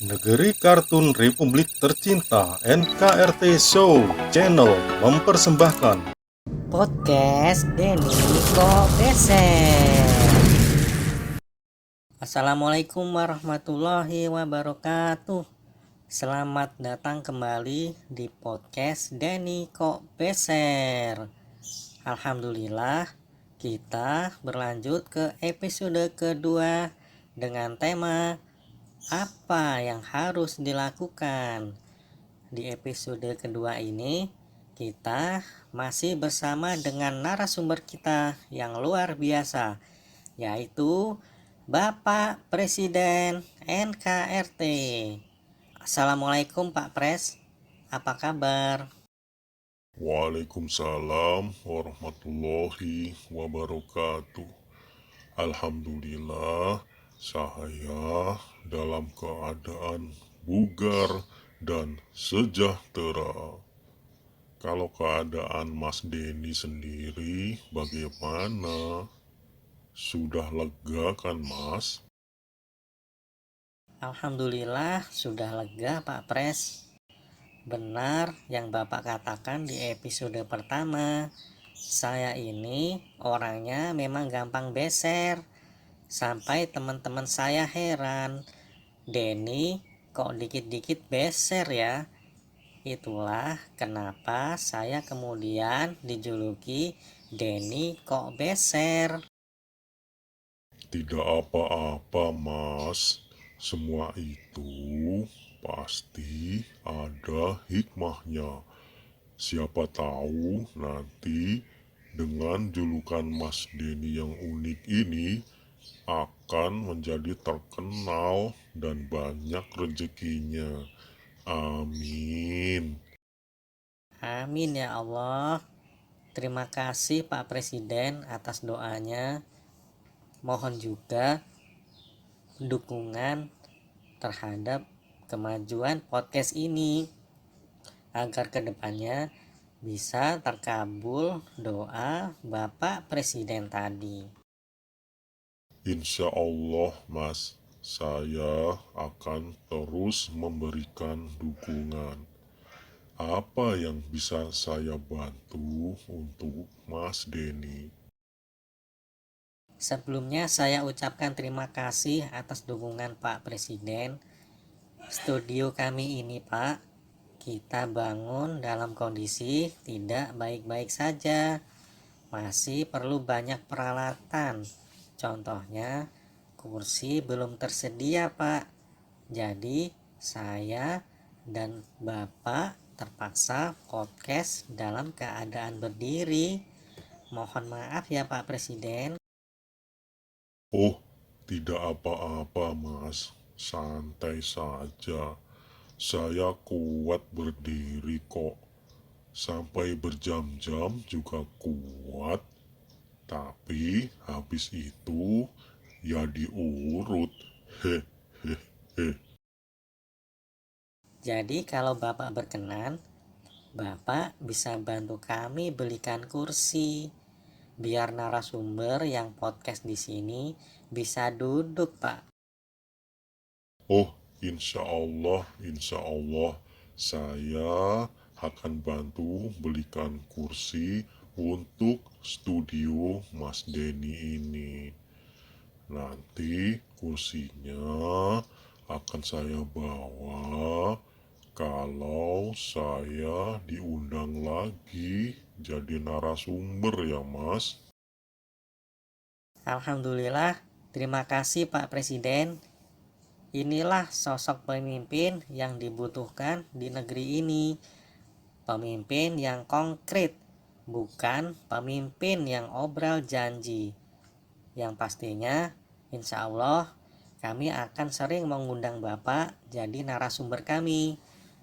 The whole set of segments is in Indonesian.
Negeri Kartun Republik Tercinta NKRT Show Channel mempersembahkan Podcast Denny Kobeser. Assalamualaikum warahmatullahi wabarakatuh. Selamat datang kembali di podcast Denny Kobeser. Alhamdulillah, kita berlanjut ke episode kedua dengan tema apa yang harus dilakukan. Di episode kedua ini, kita masih bersama dengan narasumber kita yang luar biasa, yaitu Bapak Presiden NKRT. Assalamualaikum Pak Pres, apa kabar? Waalaikumsalam warahmatullahi wabarakatuh. Alhamdulillah, saya dalam keadaan bugar dan sejahtera. Kalau keadaan Mas Denny sendiri bagaimana? Sudah lega kan Mas? Alhamdulillah sudah lega Pak Pres. Benar yang Bapak katakan di episode pertama. Saya ini orangnya memang gampang beser. Sampai teman-teman saya heran, Denny kok dikit-dikit beser ya. Itulah kenapa saya kemudian dijuluki Denny kok beser. Tidak apa-apa Mas. Semua itu pasti ada hikmahnya. Siapa tahu nanti dengan julukan Mas Denny yang unik ini akan menjadi terkenal dan banyak rezekinya. Amin. Amin ya Allah. Terima kasih Pak Presiden atas doanya. Mohon juga dukungan terhadap kemajuan podcast ini agar kedepannya bisa terkabul doa Bapak Presiden tadi. Insya Allah Mas, saya akan terus memberikan dukungan. Apa yang bisa saya bantu untuk Mas Denny? Sebelumnya saya ucapkan terima kasih atas dukungan Pak Presiden. Studio kami ini Pak, kita bangun dalam kondisi tidak baik-baik saja. Masih perlu banyak peralatan. Contohnya, kursi belum tersedia Pak. Jadi saya dan Bapak terpaksa podcast dalam keadaan berdiri. Mohon maaf ya Pak Presiden. Oh, tidak apa-apa Mas, santai saja. Saya kuat berdiri kok. Sampai berjam-jam juga kuat. Tapi habis itu ya diurut. Hehehe. Jadi kalau Bapak berkenan, Bapak bisa bantu kami belikan kursi biar narasumber yang podcast di sini bisa duduk, Pak. Oh, insya Allah, saya akan bantu belikan kursi untuk studio Mas Denny ini. Nanti kursinya akan saya bawa kalau saya diundang lagi jadi narasumber ya Mas. Alhamdulillah, terima kasih Pak Presiden. Inilah sosok pemimpin yang dibutuhkan di negeri ini. Pemimpin yang konkret, bukan pemimpin yang obral janji. Yang pastinya, insya Allah, kami akan sering mengundang Bapak jadi narasumber kami.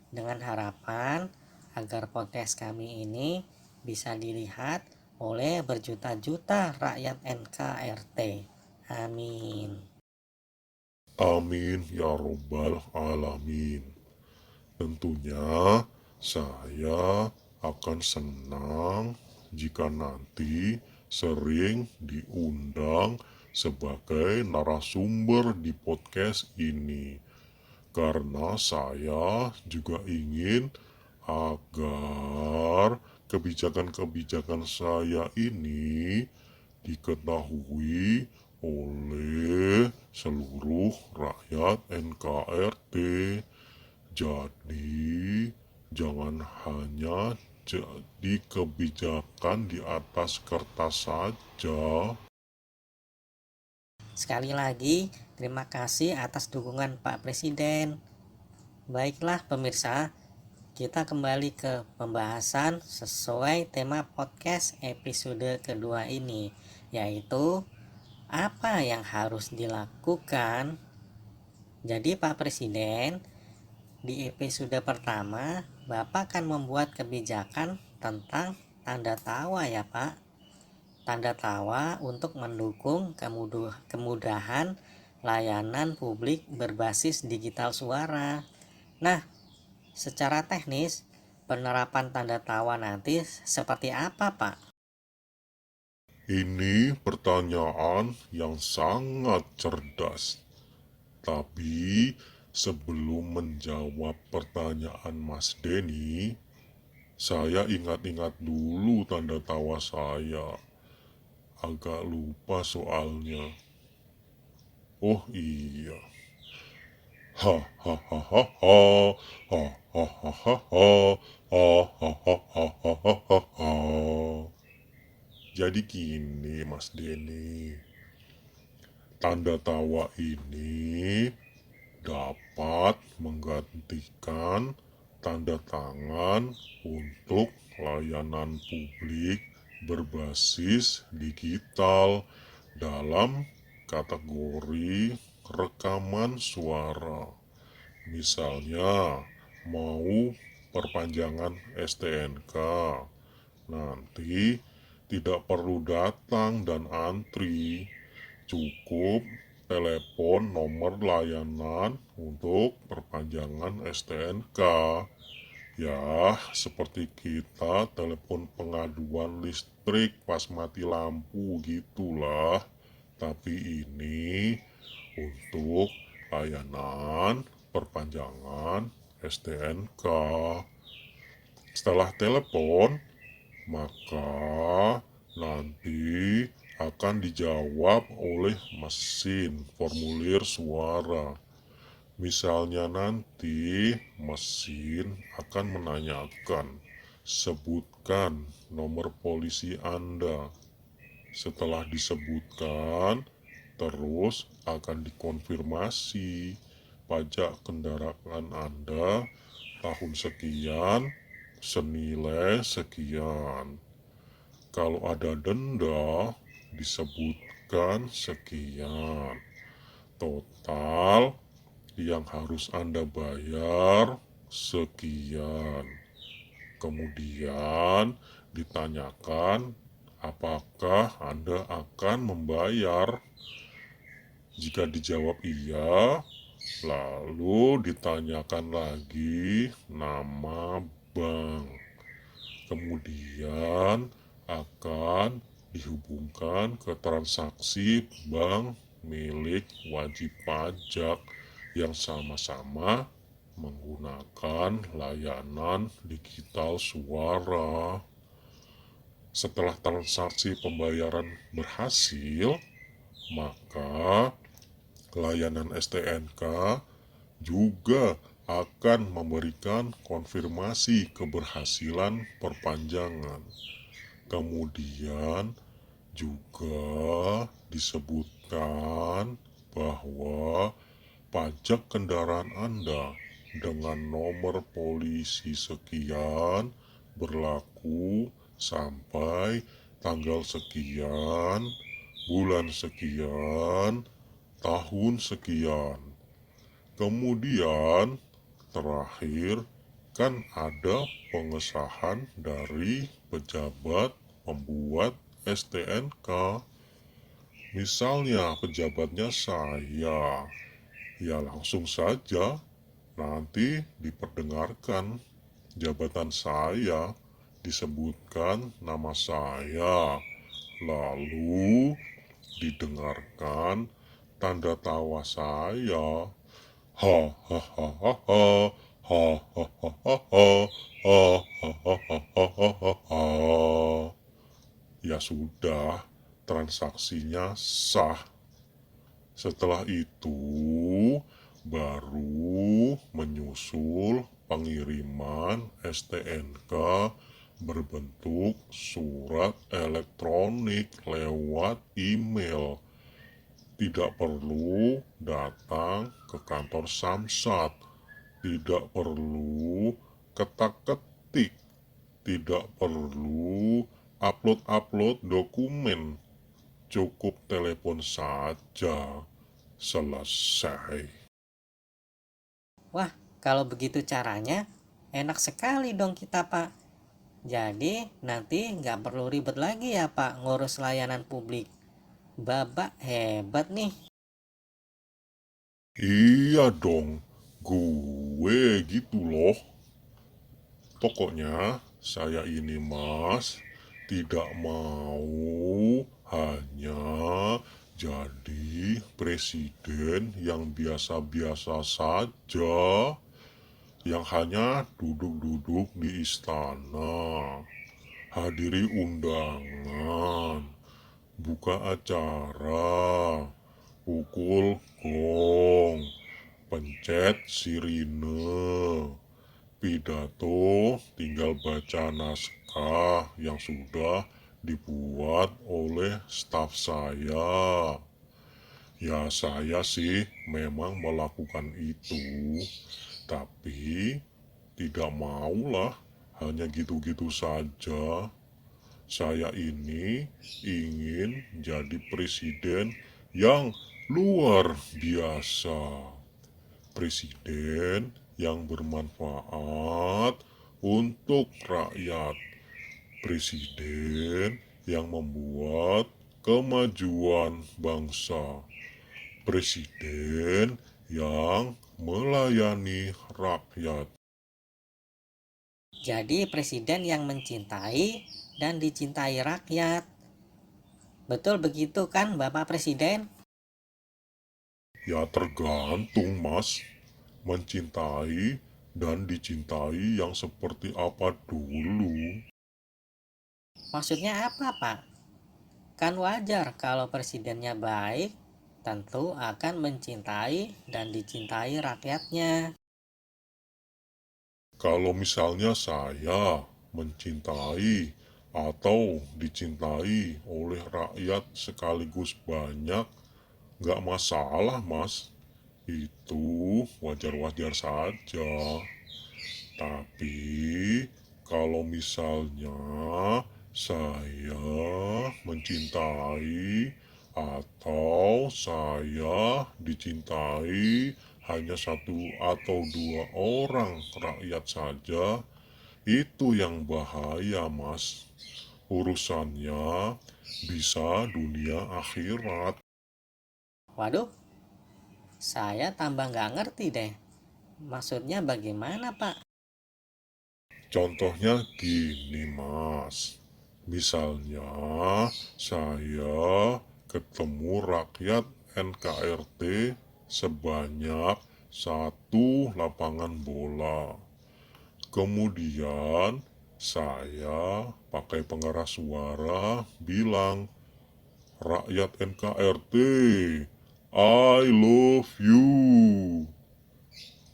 Dengan harapan agar podcast kami ini bisa dilihat oleh berjuta-juta rakyat NKRT. Amin. Amin ya robbal alamin. Tentunya saya akan senang jika nanti sering diundang sebagai narasumber di podcast ini. karena saya juga ingin agar kebijakan-kebijakan saya ini diketahui oleh seluruh rakyat NKRT. Jadi, jangan hanya jadi kebijakan di atas kertas saja. Sekali lagi, terima kasih atas dukungan Pak Presiden. Baiklah pemirsa, kita kembali ke pembahasan sesuai tema podcast episode kedua ini, yaitu apa yang harus dilakukan. Jadi Pak Presiden, di episode pertama, Bapak akan membuat kebijakan tentang tanda tawa ya Pak. Tanda tawa untuk mendukung kemudahan layanan publik berbasis digital suara. Nah, secara teknis, penerapan tanda tawa nanti seperti apa, Pak? Ini pertanyaan yang sangat cerdas. Tapi sebelum menjawab pertanyaan Mas Denny, saya ingat-ingat dulu tanda tawa saya. Agak lupa soalnya. Oh iya. Ha ha ha ha ha. Ha ha ha ha ha. Ha ha ha ha ha ha ha ha. Jadi gini Mas Denny, tanda tawa ini dapat menggantikan tanda tangan untuk layanan publik berbasis digital dalam kategori rekaman suara. Misalnya, mau perpanjangan STNK, nanti tidak perlu datang dan antri, cukup telepon nomor layanan untuk perpanjangan STNK. Ya, seperti kita telepon pengaduan listrik pas mati lampu gitulah. Tapi ini untuk layanan perpanjangan STNK. Setelah telepon, maka nanti akan dijawab oleh mesin formulir suara. Misalnya nanti mesin akan menanyakan, sebutkan nomor polisi Anda. Setelah disebutkan, terus akan dikonfirmasi pajak kendaraan Anda tahun sekian senilai sekian. Kalau ada denda, disebutkan sekian. Total yang harus Anda bayar sekian. Kemudian ditanyakan apakah Anda akan membayar. Jika dijawab iya, lalu ditanyakan lagi nama bank. Kemudian akan dihubungkan ke transaksi bank milik wajib pajak yang sama-sama menggunakan layanan digital suara. Setelah transaksi pembayaran berhasil, maka layanan STNK juga akan memberikan konfirmasi keberhasilan perpanjangan. Kemudian juga disebutkan bahwa pajak kendaraan Anda dengan nomor polisi sekian berlaku sampai tanggal sekian, bulan sekian, tahun sekian. Kemudian terakhir kan ada pengesahan dari pejabat pembuat STNK. Misalnya pejabatnya saya, ya langsung saja nanti diperdengarkan jabatan saya, disebutkan nama saya, lalu didengarkan tanda tawa saya. Ha ha ha ha ha. Ha ha ha ha ha. Ha ha ha ha ha ha ha. Ya sudah, transaksinya sah. Setelah itu, baru menyusul pengiriman STNK berbentuk surat elektronik lewat email. Tidak perlu datang ke kantor Samsat, tidak perlu ketak-ketik, tidak perlu upload-upload dokumen, cukup telepon saja. Selesai. Wah, kalau begitu caranya, enak sekali dong kita, Pak. Jadi, nanti nggak perlu ribet lagi ya, Pak, ngurus layanan publik. Babak hebat nih. Iya dong, gue gitu loh. Pokoknya saya ini mas tidak mau hanya jadi presiden yang biasa-biasa saja, yang hanya duduk-duduk di istana, hadiri undangan, buka acara, pukul gong, pencet sirine, pidato tinggal baca naskah yang sudah dibuat oleh staf saya. Ya saya sih memang melakukan itu, tapi tidak maulah hanya gitu-gitu saja. Saya ini ingin jadi presiden yang luar biasa. Presiden yang bermanfaat untuk rakyat. Presiden yang membuat kemajuan bangsa. Presiden yang melayani rakyat. Jadi, presiden yang mencintai dan dicintai rakyat. Betul begitu kan, Bapak Presiden? Ya tergantung mas, mencintai dan dicintai yang seperti apa dulu. Maksudnya apa, Pak? Kan wajar kalau presidennya baik, tentu akan mencintai dan dicintai rakyatnya. Kalau misalnya saya mencintai atau dicintai oleh rakyat sekaligus banyak, nggak masalah mas. Itu wajar-wajar saja. Tapi kalau misalnya saya mencintai atau saya dicintai hanya satu atau dua orang rakyat saja, itu yang bahaya, Mas. Urusannya bisa dunia akhirat. Waduh, saya tambah nggak ngerti deh. Maksudnya bagaimana, Pak? Contohnya gini, Mas. Misalnya saya ketemu rakyat NKRT sebanyak satu lapangan bola. Kemudian saya pakai pengeras suara bilang, rakyat NKRT, I love you.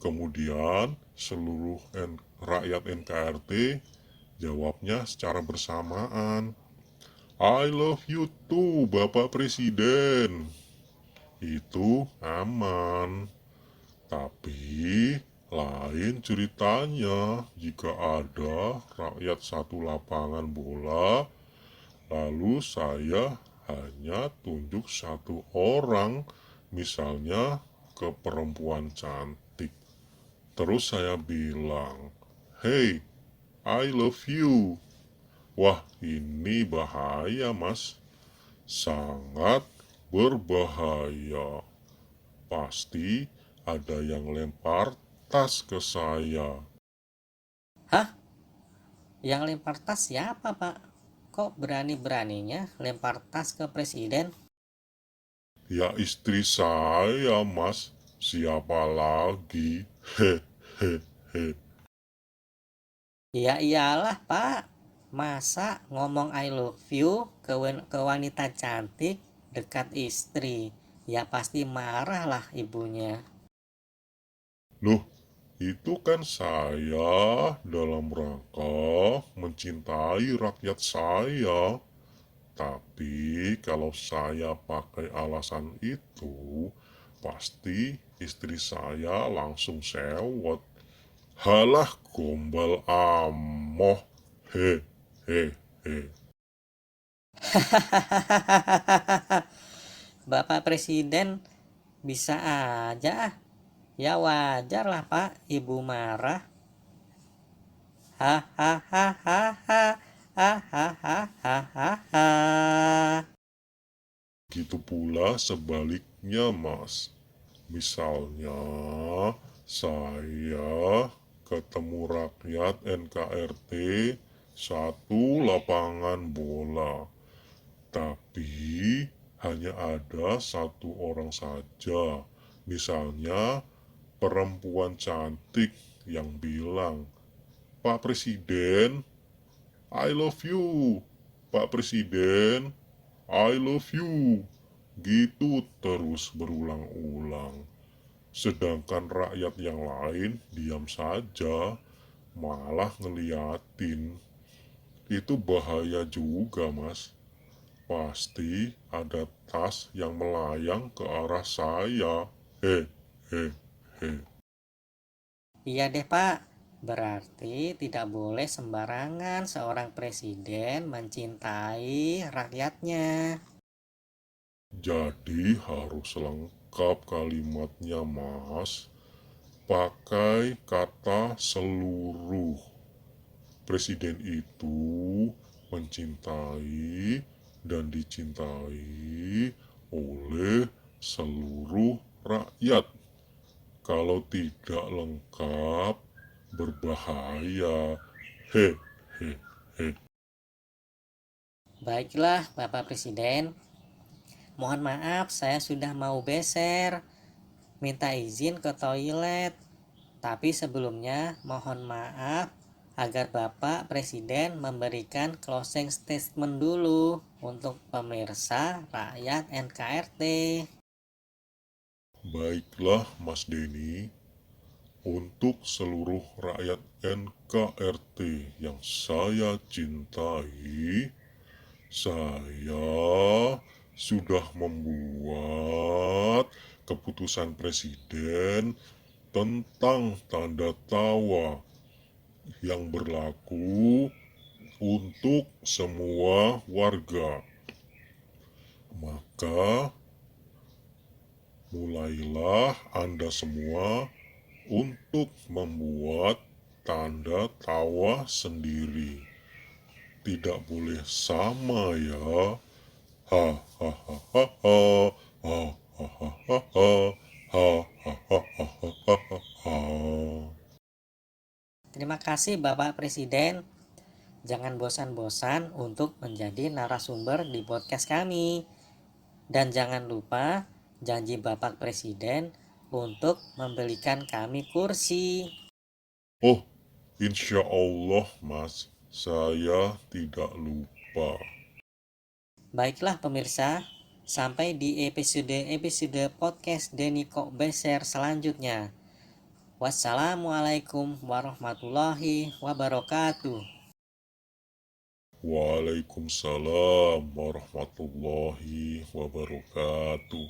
Kemudian seluruh rakyat NKRT jawabnya secara bersamaan. I love you too, Bapak Presiden. Itu aman. Tapi lain ceritanya jika ada rakyat satu lapangan bola, lalu saya hanya tunjuk satu orang, misalnya ke perempuan cantik. Terus saya bilang, hey, I love you. Wah, ini bahaya, Mas. Sangat berbahaya. Pasti ada yang lempar tas ke saya. Hah? Yang lempar tas siapa, Pak? Kok berani-beraninya lempar tas ke presiden? Ya istri saya, Mas. Siapa lagi? Hehehe. Ya iyalah Pak, masa ngomong I love you ke wanita cantik dekat istri? Ya pasti marah lah ibunya. Loh, itu kan saya dalam rangka mencintai rakyat saya. Tapi kalau saya pakai alasan itu, pasti istri saya langsung sewot. Halah gombal amoh. He he he. Bapak Presiden bisa aja ah. Ya wajar lah Pak, ibu marah. Hahaha. Hahaha. Gitu pula sebaliknya, Mas. Misalnya, saya ketemu rakyat NKRT satu lapangan bola, tapi hanya ada satu orang saja. Misalnya, perempuan cantik yang bilang, "Pak Presiden, I love you. Pak Presiden, I love you." Gitu terus berulang-ulang. Sedangkan rakyat yang lain diam saja, malah ngeliatin. Itu bahaya juga, Mas. Pasti ada tas yang melayang ke arah saya. He, he, he. Iya deh Pak, berarti tidak boleh sembarangan seorang presiden mencintai rakyatnya. Jadi harus lengkap kalimatnya, Mas. Pakai kata seluruh. Presiden itu mencintai dan dicintai oleh seluruh rakyat. Kalau tidak lengkap, berbahaya. He, he, he. Baiklah Bapak Presiden, mohon maaf saya sudah mau beser, minta izin ke toilet. Tapi sebelumnya mohon maaf agar Bapak Presiden memberikan closing statement dulu untuk pemirsa rakyat NKRT. Baiklah, Mas Denny. Untuk seluruh rakyat NKRT yang saya cintai, saya sudah membuat keputusan presiden tentang tanda tawa yang berlaku untuk semua warga. Maka mulailah Anda semua untuk membuat tanda tawa sendiri. Tidak boleh sama ya. Ha ha ha ha ha. Ha ha ha ha ha. Ha ha ha ha ha ha. Terima kasih Bapak Presiden. Jangan bosan-bosan untuk menjadi narasumber di podcast kami. Dan jangan lupa janji Bapak Presiden untuk membelikan kami kursi. Oh, insya Allah, Mas. Saya tidak lupa. Baiklah pemirsa, sampai di episode podcast Denny Kok Beser selanjutnya. Wassalamualaikum warahmatullahi wabarakatuh. Waalaikumsalam warahmatullahi wabarakatuh.